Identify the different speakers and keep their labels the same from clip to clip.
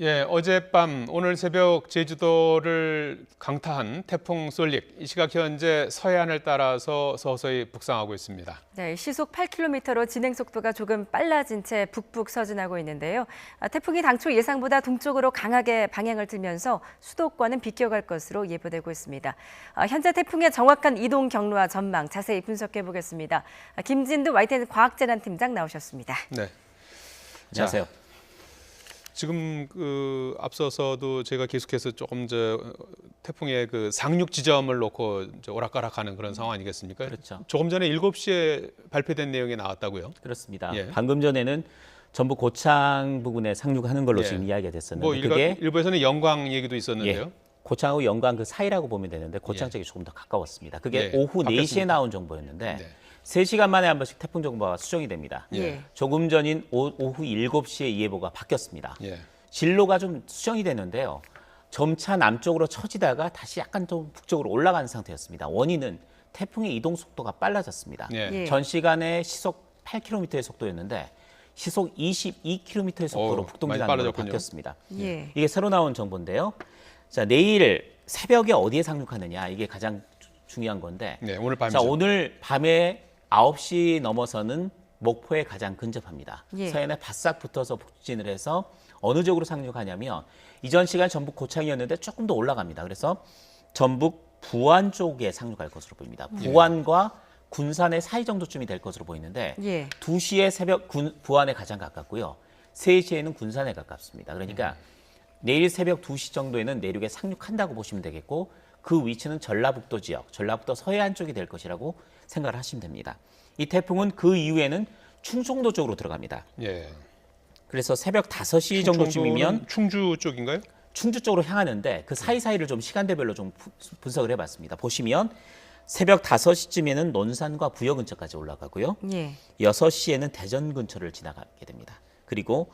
Speaker 1: 예, 어젯밤 오늘 새벽 제주도를 강타한 태풍 솔릭, 이 시각 현재 서해안을 따라서 서서히 북상하고 있습니다.
Speaker 2: 네, 시속 8km로 진행 속도가 조금 빨라진 채 북북 서진하고 있는데요. 태풍이 당초 예상보다 동쪽으로 강하게 방향을 틀면서 수도권은 비껴갈 것으로 예보되고 있습니다. 현재 태풍의 정확한 이동 경로와 전망 자세히 분석해 보겠습니다. 김진두 YTN 과학재난팀장 나오셨습니다.
Speaker 1: 네.
Speaker 3: 안녕하세요.
Speaker 1: 지금 앞서서도 제가 계속해서 조금 태풍의 상륙 지점을 놓고 오락가락하는 그런 상황 아니겠습니까?
Speaker 3: 그렇죠.
Speaker 1: 조금 전에 7시에 발표된 내용이 나왔다고요?
Speaker 3: 그렇습니다.
Speaker 1: 예.
Speaker 3: 방금 전에는 전북 고창 부근에 상륙하는 걸로
Speaker 1: 예.
Speaker 3: 지금 이야기가 됐었는데
Speaker 1: 뭐
Speaker 3: 그게
Speaker 1: 일부에서는 영광 얘기도 있었는데요.
Speaker 3: 예, 고창하고 영광 그 사이라고 보면 되는데 고창
Speaker 1: 예.
Speaker 3: 쪽이 조금 더 가까웠습니다. 그게
Speaker 1: 예,
Speaker 3: 오후
Speaker 1: 바뀌었습니다.
Speaker 3: 4시에 나온 정보였는데
Speaker 1: 네.
Speaker 3: 3시간 만에 한 번씩 태풍 정보가 수정이 됩니다.
Speaker 2: 예.
Speaker 3: 조금 전인 오후 7시에 이 예보가 바뀌었습니다.
Speaker 1: 예.
Speaker 3: 진로가 좀 수정이 되는데요. 점차 남쪽으로 처지다가 다시 약간 좀 북쪽으로 올라가는 상태였습니다. 원인은 태풍의 이동 속도가 빨라졌습니다.
Speaker 1: 예.
Speaker 2: 예.
Speaker 3: 전 시간에 시속 8km의 속도였는데 시속 22km의 속도로
Speaker 1: 많이
Speaker 3: 북동진하는 걸로
Speaker 1: 빨라졌군요.
Speaker 3: 바뀌었습니다.
Speaker 2: 예.
Speaker 3: 이게 새로 나온 정보인데요. 자, 내일 새벽에 어디에 상륙하느냐 이게 가장 중요한 건데.
Speaker 1: 네, 오늘 밤이죠.
Speaker 3: 자, 오늘 밤에 9시 넘어서는 목포에 가장 근접합니다.
Speaker 2: 예.
Speaker 3: 서해안에 바싹 붙어서 북진을 해서 어느 쪽으로 상륙하냐면 이전 시간 전북 고창이었는데 조금 더 올라갑니다. 그래서 전북 부안 쪽에 상륙할 것으로 보입니다. 부안과 군산의 사이 정도쯤이 될 것으로 보이는데
Speaker 2: 예.
Speaker 3: 2시에 새벽 부안에 가장 가깝고요. 3시에는 군산에 가깝습니다. 그러니까 내일 새벽 2시 정도에는 내륙에 상륙한다고 보시면 되겠고 그 위치는 전라북도 지역, 전라북도 서해안 쪽이 될 것이라고 생각을 하시면 됩니다. 이 태풍은 그 이후에는 충청도 쪽으로 들어갑니다.
Speaker 1: 예.
Speaker 3: 그래서 새벽 5시 정도쯤이면
Speaker 1: 충주 쪽인가요?
Speaker 3: 충주 쪽으로 향하는데 그 사이사이를 좀 시간대별로 좀 분석을 해봤습니다. 보시면 새벽 5시쯤에는 논산과 부여 근처까지 올라가고요.
Speaker 2: 예.
Speaker 3: 6시에는 대전 근처를 지나가게 됩니다. 그리고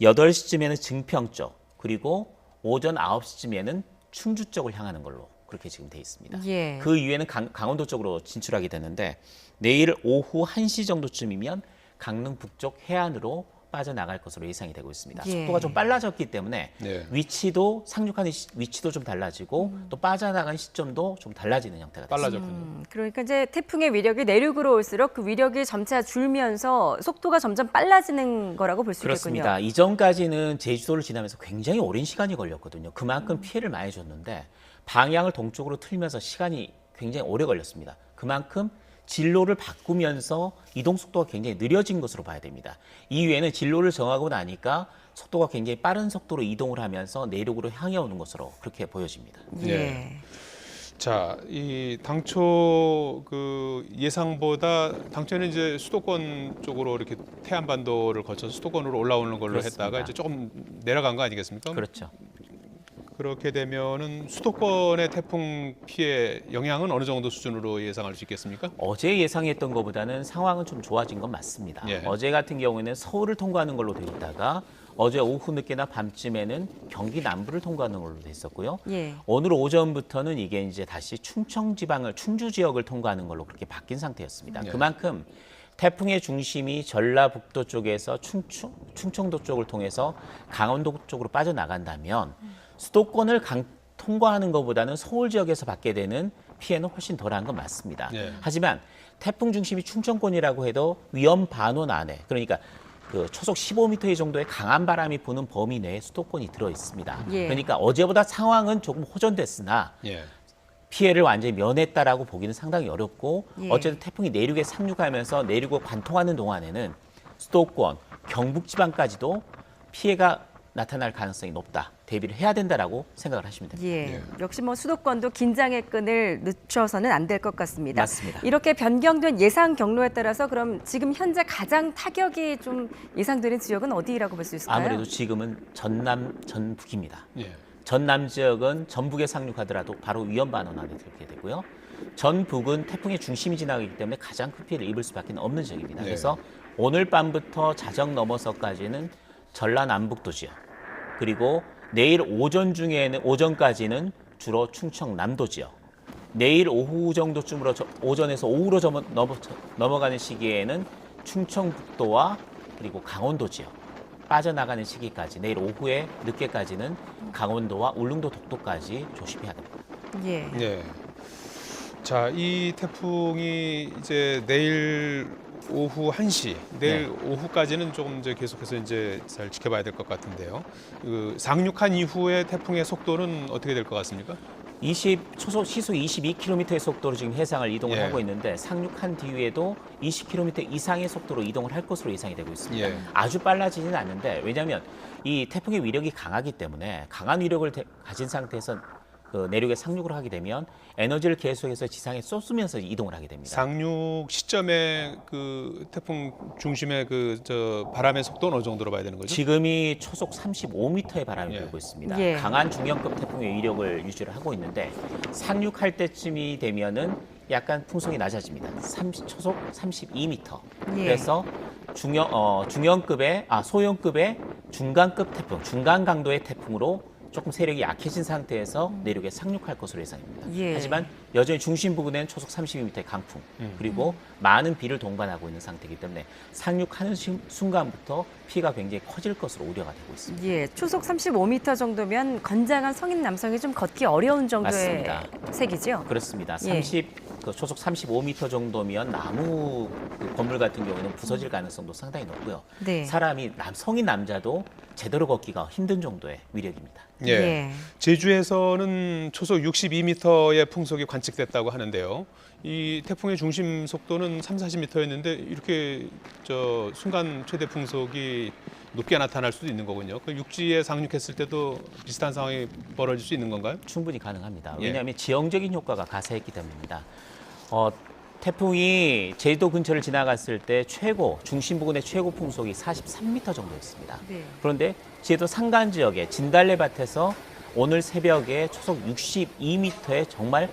Speaker 3: 8시쯤에는 증평 쪽, 그리고 오전 9시쯤에는 충주 쪽을 향하는 걸로 그렇게 지금 돼 있습니다.
Speaker 2: 예.
Speaker 3: 그 이후에는 강원도 쪽으로 진출하게 되는데 내일 오후 1시 정도쯤이면 강릉 북쪽 해안으로 빠져나갈 것으로 예상이 되고 있습니다.
Speaker 2: 예.
Speaker 3: 속도가 좀 빨라졌기 때문에
Speaker 1: 네.
Speaker 3: 위치도 상륙하는 위치도 좀 달라지고 또 빠져나간 시점도 좀 달라지는 형태가 됐습니다.
Speaker 1: 빨라졌군요.
Speaker 2: 그러니까 이제 태풍의 위력이 내륙으로 올수록 그 위력이 점차 줄면서 속도가 점점 빨라지는 거라고 볼 수 있겠군요.
Speaker 3: 그렇습니다. 이전까지는 제주도를 지나면서 굉장히 오랜 시간이 걸렸거든요. 그만큼 피해를 많이 줬는데 방향을 동쪽으로 틀면서 시간이 굉장히 오래 걸렸습니다. 그만큼 진로를 바꾸면서 이동 속도가 굉장히 느려진 것으로 봐야 됩니다. 이후에는 진로를 정하고 나니까 속도가 굉장히 빠른 속도로 이동을 하면서 내륙으로 향해 오는 것으로 그렇게 보여집니다.
Speaker 2: 예.
Speaker 1: 자, 이 당초 예상보다 당초에는 이제 수도권 쪽으로 이렇게 태안반도를 거쳐서 수도권으로 올라오는 걸로
Speaker 3: 그렇습니다.
Speaker 1: 했다가 이제 조금 내려간 거 아니겠습니까?
Speaker 3: 그렇죠.
Speaker 1: 그렇게 되면은 수도권의 태풍 피해 영향은 어느 정도 수준으로 예상할 수 있겠습니까?
Speaker 3: 어제 예상했던 것보다는 상황은 좀 좋아진 건 맞습니다.
Speaker 1: 예.
Speaker 3: 어제 같은 경우에는 서울을 통과하는 걸로 돼 있다가 어제 오후 늦게나 밤쯤에는 경기 남부를 통과하는 걸로 돼 있었고요.
Speaker 2: 예.
Speaker 3: 오늘 오전부터는 이게 이제 다시 충청 지방을 충주 지역을 통과하는 걸로 그렇게 바뀐 상태였습니다.
Speaker 1: 예.
Speaker 3: 그만큼 태풍의 중심이 전라북도 쪽에서 충청도 쪽을 통해서 강원도 쪽으로 빠져나간다면 수도권을 통과하는 것보다는 서울 지역에서 받게 되는 피해는 훨씬 덜한 건 맞습니다.
Speaker 1: 예.
Speaker 3: 하지만 태풍 중심이 충청권이라고 해도 위험 반원 안에, 그러니까 그 초속 15m 정도의 강한 바람이 부는 범위 내에 수도권이 들어 있습니다.
Speaker 2: 예.
Speaker 3: 그러니까 어제보다 상황은 조금 호전됐으나
Speaker 1: 예.
Speaker 3: 피해를 완전히 면했다라고 보기는 상당히 어렵고
Speaker 2: 예.
Speaker 3: 어쨌든 태풍이 내륙에 상륙하면서 내륙을 관통하는 동안에는 수도권, 경북 지방까지도 피해가 나타날 가능성이 높다. 대비를 해야 된다라고 생각을 하시면 됩니다.
Speaker 2: 예. 역시 뭐 수도권도 긴장의 끈을 늦춰서는 안 될 것 같습니다.
Speaker 3: 맞습니다.
Speaker 2: 이렇게 변경된 예상 경로에 따라서 그럼 지금 현재 가장 타격이 좀 예상되는 지역은 어디라고 볼 수 있을까요?
Speaker 3: 아무래도 지금은 전남, 전북입니다.
Speaker 1: 예.
Speaker 3: 전남 지역은 전북에 상륙하더라도 바로 위험 반원 안에 들게 되고요. 전북은 태풍의 중심이 지나가기 때문에 가장 큰 피해를 입을 수밖에 없는 지역입니다.
Speaker 1: 네.
Speaker 3: 그래서 오늘 밤부터 자정 넘어서까지는 전라남북도 지역, 그리고 내일 오전까지는 주로 충청남도 지역, 내일 오후 정도쯤으로 오전에서 오후로 넘어가는 시기에는 충청북도와 그리고 강원도 지역, 빠져나가는 시기까지 내일 오후에 늦게까지는 강원도와 울릉도, 독도까지 조심해야 됩니다.
Speaker 2: 예.
Speaker 1: 네. 자, 이 태풍이 이제 내일 오후 1시, 내일 오후까지는 조금 이제 계속해서 이제 잘 지켜봐야 될 것 같은데요. 그 상륙한 이후에 태풍의 속도는 어떻게 될 것 같습니까?
Speaker 3: 초속 시속 22km의 속도로 지금 해상을 이동을
Speaker 1: 예.
Speaker 3: 하고 있는데 상륙한 뒤에도 20km 이상의 속도로 이동을 할 것으로 예상이 되고 있습니다.
Speaker 1: 예.
Speaker 3: 아주 빨라지지는 않는데 왜냐하면 이 태풍의 위력이 강하기 때문에 강한 위력을 가진 상태에서 그 내륙에 상륙을 하게 되면 에너지를 계속해서 지상에 쏟으면서 이동을 하게 됩니다.
Speaker 1: 상륙 시점에 그 태풍 중심의 그 저 바람의 속도는 어느 정도로 봐야 되는 거죠?
Speaker 3: 지금이 초속 35m의 바람이
Speaker 1: 예.
Speaker 3: 불고 있습니다.
Speaker 2: 예.
Speaker 3: 강한 중형급 태풍의 위력을 유지를 하고 있는데 상륙할 때쯤이 되면은 약간 풍속이 낮아집니다. 초속 32m.
Speaker 2: 예.
Speaker 3: 그래서 소형급의 중간급 태풍, 중간 강도의 태풍으로 조금 세력이 약해진 상태에서 내륙에 상륙할 것으로 예상됩니다.
Speaker 2: 예.
Speaker 3: 하지만 여전히 중심 부근에는 초속 32m의 강풍 그리고 많은 비를 동반하고 있는 상태이기 때문에 상륙하는 순간부터 피해가 굉장히 커질 것으로 우려가 되고 있습니다.
Speaker 2: 예, 초속 35m 정도면 건장한 성인 남성이 좀 걷기 어려운 정도의
Speaker 3: 맞습니다.
Speaker 2: 색이죠?
Speaker 3: 그렇습니다.
Speaker 2: 예.
Speaker 3: 초속 35m 정도면 나무 건물 같은 경우는 부서질 가능성도 상당히 높고요.
Speaker 2: 네.
Speaker 3: 성인 남자도 제대로 걷기가 힘든 정도의 위력입니다.
Speaker 1: 예.
Speaker 2: 예.
Speaker 1: 제주에서는 초속 62m의 풍속이 관측됐다고 하는데요. 이 태풍의 중심 속도는 40m였는데 이렇게 저 순간 최대 풍속이 높게 나타날 수도 있는 거군요. 그 육지에 상륙했을 때도 비슷한 상황이 벌어질 수 있는 건가요?
Speaker 3: 충분히 가능합니다.
Speaker 1: 예.
Speaker 3: 왜냐하면 지형적인 효과가 가세했기 때문입니다. 태풍이 제주도 근처를 지나갔을 때 중심 부근의 최고 풍속이 43m 정도였습니다.
Speaker 2: 네.
Speaker 3: 그런데 제주도 산간 지역의 진달래밭에서 오늘 새벽에 초속 62m의 정말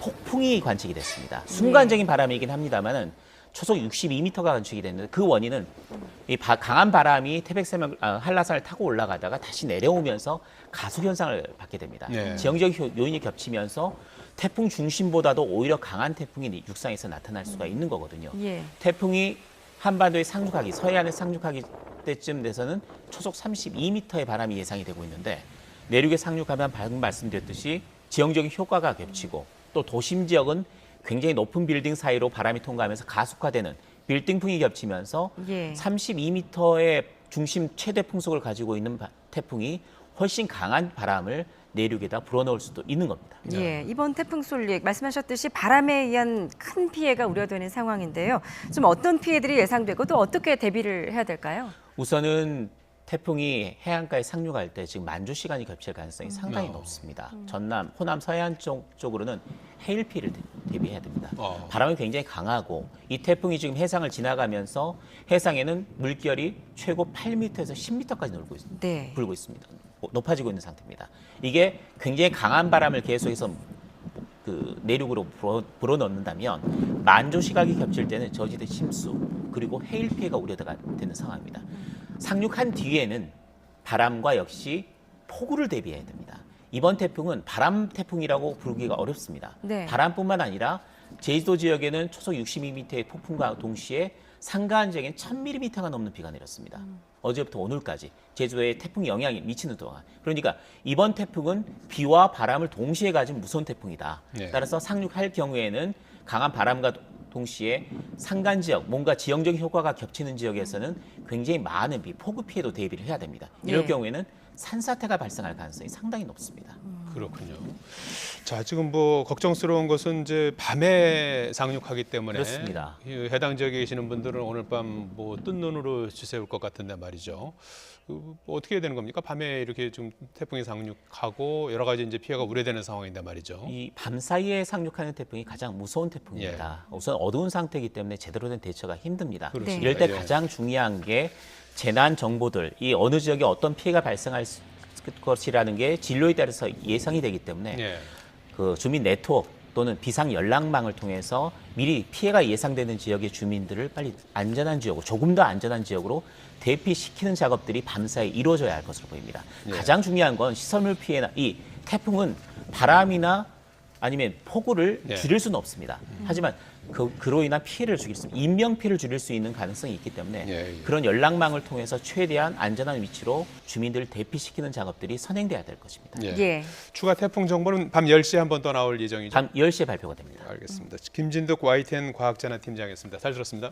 Speaker 3: 폭풍이 관측이 됐습니다. 순간적인 바람이긴 합니다만은 초속 62m가 관측이 됐는데 그 원인은 이 강한 바람이 태백산맥 한라산을 타고 올라가다가 다시 내려오면서 가속 현상을 받게 됩니다.
Speaker 1: 네.
Speaker 3: 지형적 요인이 겹치면서 태풍 중심보다도 오히려 강한 태풍이 육상에서 나타날 수가 있는 거거든요.
Speaker 2: 예.
Speaker 3: 태풍이 한반도에 서해안에 상륙하기 때쯤 돼서는 초속 32m의 바람이 예상이 되고 있는데 내륙에 상륙하면 방금 말씀드렸듯이 지형적인 효과가 겹치고 또 도심 지역은 굉장히 높은 빌딩 사이로 바람이 통과하면서 가속화되는 빌딩풍이 겹치면서
Speaker 2: 예.
Speaker 3: 32m의 중심 최대 풍속을 가지고 있는 태풍이 훨씬 강한 바람을 내륙에다 불어넣을 수도 있는 겁니다.
Speaker 2: 예, 이번 태풍 솔릭 말씀하셨듯이 바람에 의한 큰 피해가 우려되는 상황인데요. 좀 어떤 피해들이 예상되고 또 어떻게 대비를 해야 될까요?
Speaker 3: 우선은 태풍이 해안가에 상륙할 때 지금 만조 시간이 겹칠 가능성이 상당히 높습니다. 전남, 호남, 서해안 쪽으로는 해일 피해를 대비해야 됩니다. 바람이 굉장히 강하고 이 태풍이 지금 해상을 지나가면서 해상에는 물결이 최고 8m에서 10m까지
Speaker 2: 네.
Speaker 3: 불고 있습니다. 높아지고 있는 상태입니다. 이게 굉장히 강한 바람을 계속해서 그 내륙으로 불어넣는다면 만조 시각이 겹칠 때는 저지대 침수 그리고 해일 피해가 우려가 되는 상황입니다. 상륙한 뒤에는 바람과 역시 폭우를 대비해야 됩니다. 이번 태풍은 바람 태풍이라고 부르기가 어렵습니다.
Speaker 2: 네.
Speaker 3: 바람뿐만 아니라 제주도 지역에는 초속 62m의 폭풍과 동시에 상가한 지역엔 1000mm가 넘는 비가 내렸습니다. 어제부터 오늘까지 제주도에 태풍 영향이 미치는 동안. 그러니까 이번 태풍은 비와 바람을 동시에 가진 무서운 태풍이다.
Speaker 1: 네.
Speaker 3: 따라서 상륙할 경우에는 강한 바람과 동시에 상간 지역, 뭔가 지형적인 효과가 겹치는 지역에서는 굉장히 많은 폭우 피해도 대비를 해야 됩니다. 이럴
Speaker 2: 예.
Speaker 3: 경우에는 산사태가 발생할 가능성이 상당히 높습니다.
Speaker 1: 그렇군요. 자, 지금 뭐 걱정스러운 것은 이제 밤에 상륙하기 때문에
Speaker 3: 그렇습니다.
Speaker 1: 해당 지역에 계시는 분들은 오늘 밤 뭐 뜬 눈으로 지새울 것 같은데 말이죠. 뭐 어떻게 해야 되는 겁니까? 밤에 이렇게 좀 태풍이 상륙하고 여러 가지 이제 피해가 우려되는 상황인데 말이죠.
Speaker 3: 이 밤 사이에 상륙하는 태풍이 가장 무서운 태풍입니다. 우선 어두운 상태이기 때문에 제대로 된 대처가 힘듭니다.
Speaker 1: 그렇습니다.
Speaker 3: 이럴 때
Speaker 1: 예.
Speaker 3: 가장 중요한 게 재난 정보들, 이 어느 지역에 어떤 피해가 발생할 것이라는 게 진로에 따라서 예상이 되기 때문에
Speaker 1: 예.
Speaker 3: 그 주민 네트워크 또는 비상 연락망을 통해서 미리 피해가 예상되는 지역의 주민들을 빨리 안전한 지역으로, 조금 더 안전한 지역으로 대피시키는 작업들이 밤사이 이루어져야 할 것으로 보입니다.
Speaker 1: 예.
Speaker 3: 가장 중요한 건 시설물 피해나 이 태풍은 바람이나 아니면 폭우를
Speaker 1: 예.
Speaker 3: 줄일 수는 없습니다. 하지만 그로 인한 피해를 줄일 수, 인명 피해를 줄일 수 있는 가능성이 있기 때문에
Speaker 1: 예, 예.
Speaker 3: 그런 연락망을 통해서 최대한 안전한 위치로 주민들을 대피시키는 작업들이 선행돼야 될 것입니다.
Speaker 1: 예.
Speaker 2: 예.
Speaker 1: 추가 태풍 정보는 밤 10시에 한 번 더 나올 예정이죠.
Speaker 3: 밤 10시에 발표가 됩니다.
Speaker 1: 알겠습니다. 김진득 YTN 과학재난 팀장이었습니다. 잘 들었습니다.